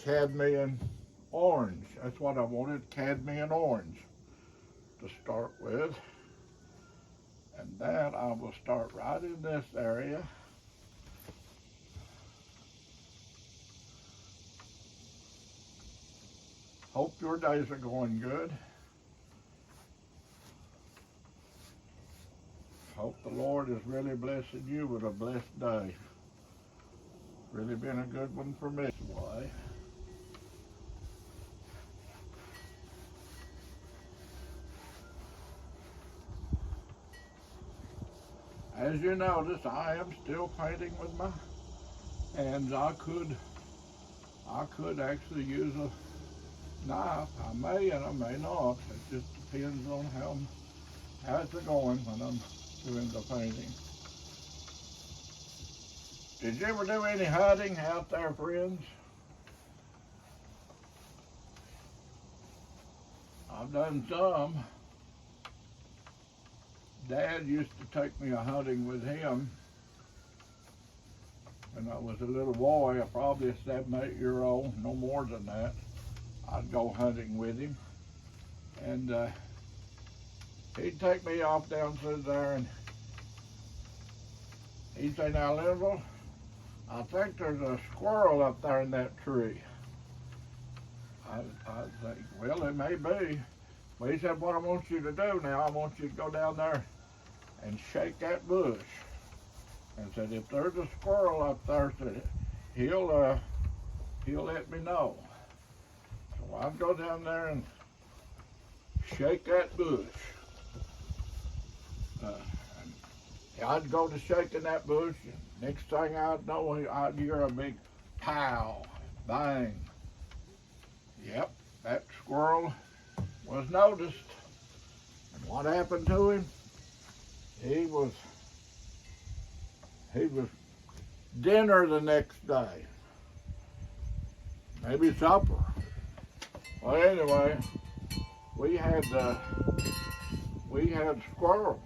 cadmium orange. That's what I wanted, cadmium orange to start with. And that I will start right in this area. Hope your days are going good. Hope the Lord is really blessing you with a blessed day. Really been a good one for me. Why? As you notice, I am still painting with my hands. I could actually use a knife. I may and I may not. It just depends on how it's going when I'm doing the painting. Did you ever do any hunting out there, friends? I've done some. Dad used to take me hunting with him when I was a little boy, probably a 7, 8 year old, no more than that. I'd go hunting with him, and he'd take me off down through there, and he'd say, "Now, Lenville, I think there's a squirrel up there in that tree." I'd think, well, it may be. But he said, "What I want you to do now, I want you to go down there and shake that bush." And said, "If there's a squirrel up there, said, he'll let me know." So I'd go down there and shake that bush. I'd go to shaking that bush, and next thing I'd know, I'd hear a big pow, bang. Yep, that squirrel was noticed. And what happened to him? He was dinner the next day. Maybe supper. Well, anyway, we had squirrels.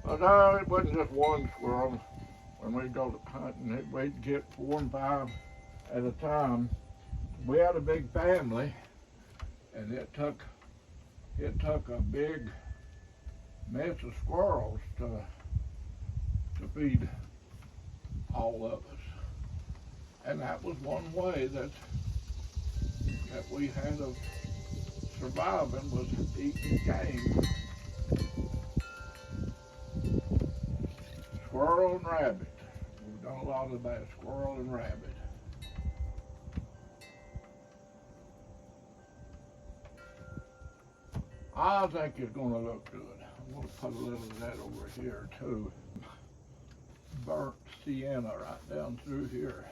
But no, it wasn't just one squirrel. When we'd go hunting, we'd get 4 and 5 at a time. We had a big family, and it took a big mess of squirrels to feed all of us. And that was one way that we had of surviving, was eating game. Squirrel and rabbit. We've done a lot of that, squirrel and rabbit. I think it's going to look good. I'm going to put a little of that over here too. Burnt sienna right down through here.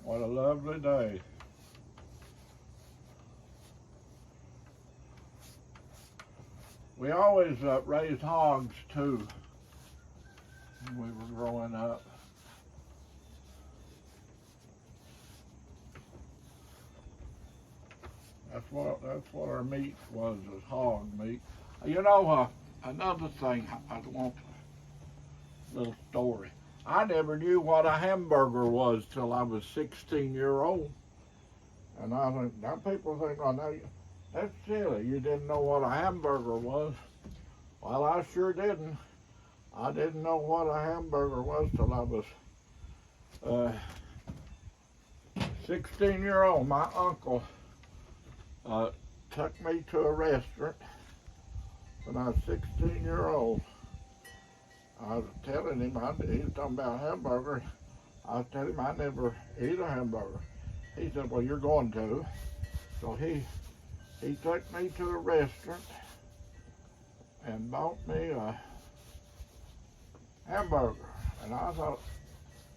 What a lovely day. We always raised hogs too when we were growing up. That's what our meat was hog meat. You know, another thing I want, a little story. I never knew what a hamburger was till I was 16 years old. And I think, now people think, "Oh, no, that's silly. You didn't know what a hamburger was." Well, I sure didn't. I didn't know what a hamburger was till I was 16 years old. My uncle took me to a restaurant when I was 16 years old. I was telling him, he was talking about hamburger. I was telling him I never eat a hamburger. He said, "Well, you're going to." So he took me to a restaurant and bought me a hamburger. And I thought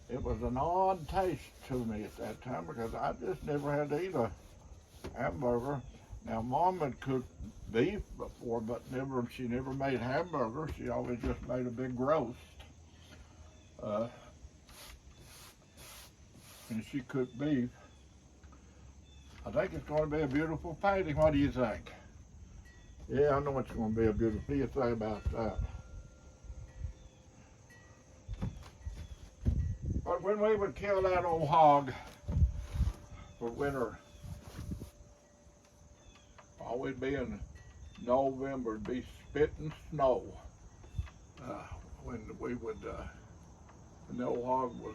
it was an odd taste to me at that time because I just never had to eat a hamburger. Now, Mom had cooked beef before, but she never made hamburgers. She always just made a big roast. And she cooked beef. I think it's going to be a beautiful painting. What do you think? Yeah, I know it's going to be a beautiful. What do you think about that? But when we would kill that old hog for winter, always be in November, it'd be spitting snow. When we would, when the old hog was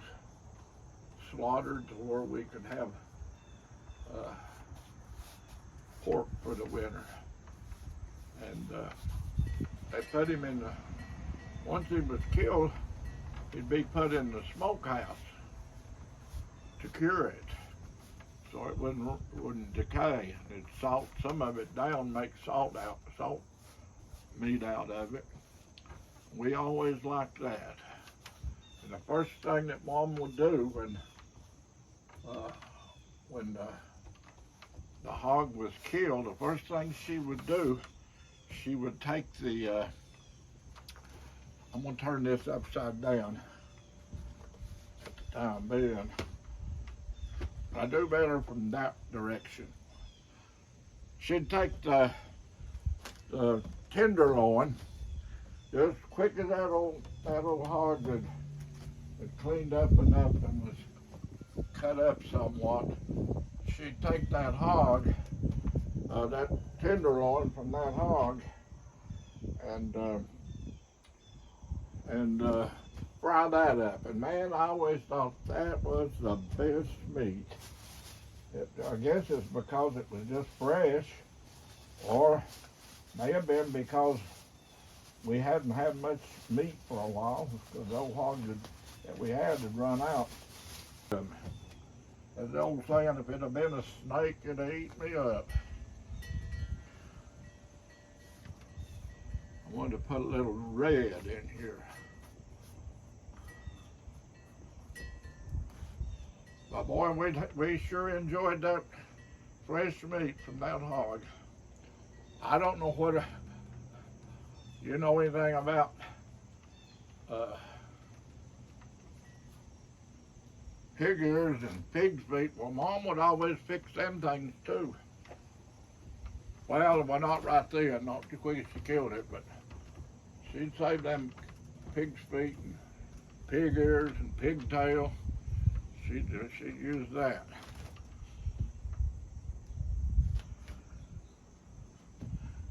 slaughtered to where we could have pork for the winter. And they put him in the, once he was killed, he'd be put in the smokehouse to cure it, so it wouldn't decay. It'd salt some of it down, make salt meat out of it. We always liked that. And the first thing that Mom would do when the hog was killed, the first thing she would do, she would take the, I'm gonna turn this upside down at the time being. I do better from that direction. She'd take the tenderloin, just quick as that old hog had cleaned up enough and was cut up somewhat. She'd take that hog, that tenderloin from that hog, and fry that up. And man, I always thought that was the best meat. I guess it's because it was just fresh, or may have been because we hadn't had much meat for a while, because the old hog that we had run out. As the old saying, if it had been a snake, it'd have eaten me up. I wanted to put a little red in here. But boy, we sure enjoyed that fresh meat from that hog. I don't know what, you know anything about pig ears and pig's feet. Well, Mom would always fix them things too. Well, not right then, not too quick as she killed it, but she'd save them pig's feet and pig ears and pigtail. She'd use that.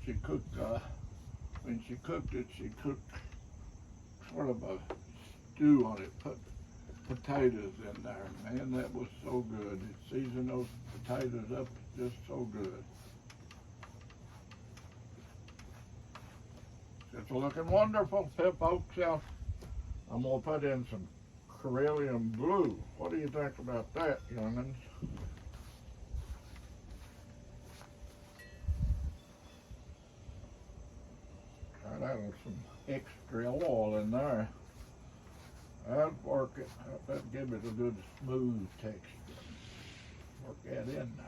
She cooked, when she cooked it, she cooked sort of a stew on it, put potatoes in there. Man, that was so good. It seasoned those potatoes up just so good. It's looking wonderful, folks. I'm gonna put in some Acrylic blue. What do you think about that, young'uns? Try that with some extra oil in there. That'd work it. That'd give it a good smooth texture. Work that in there.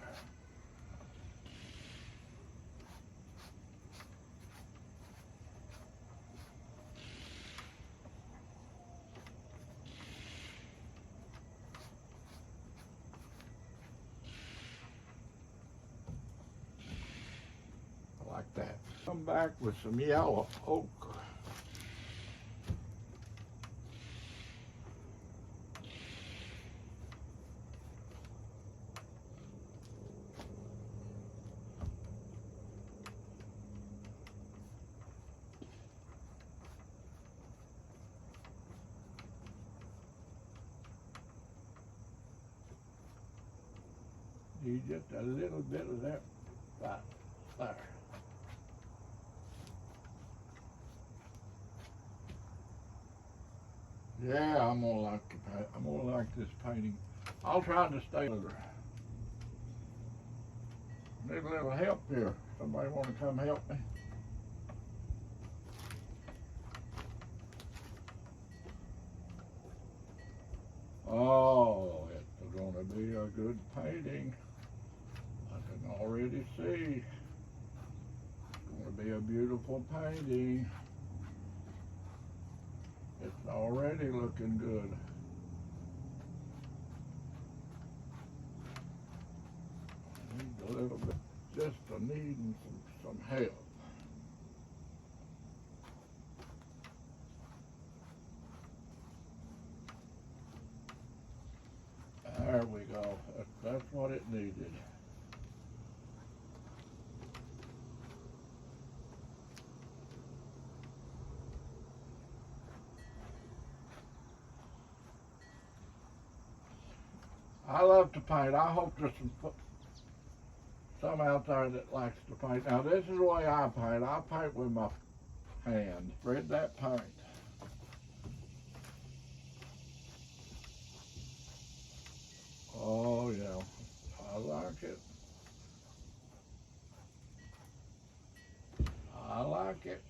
Like that. Come back with some yellow ochre. Need just a little bit of that right there. Yeah, I'm gonna like this painting. I'll try to stay with her. Need a little help here. Somebody want to come help me? Oh, it's gonna be a good painting. I can already see. It's gonna be a beautiful painting. It's already looking good. I need a little bit, just needing some help. I love to paint. I hope there's some out there that likes to paint. Now this is the way I paint. I paint with my hand. Spread that paint. Oh yeah, I like it. I like it.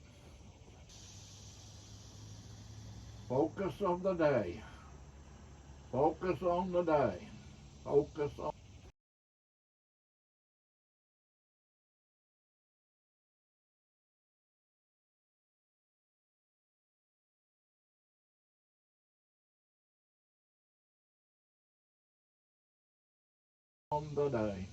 Focus of the day. Focus on the day. Focus on the day.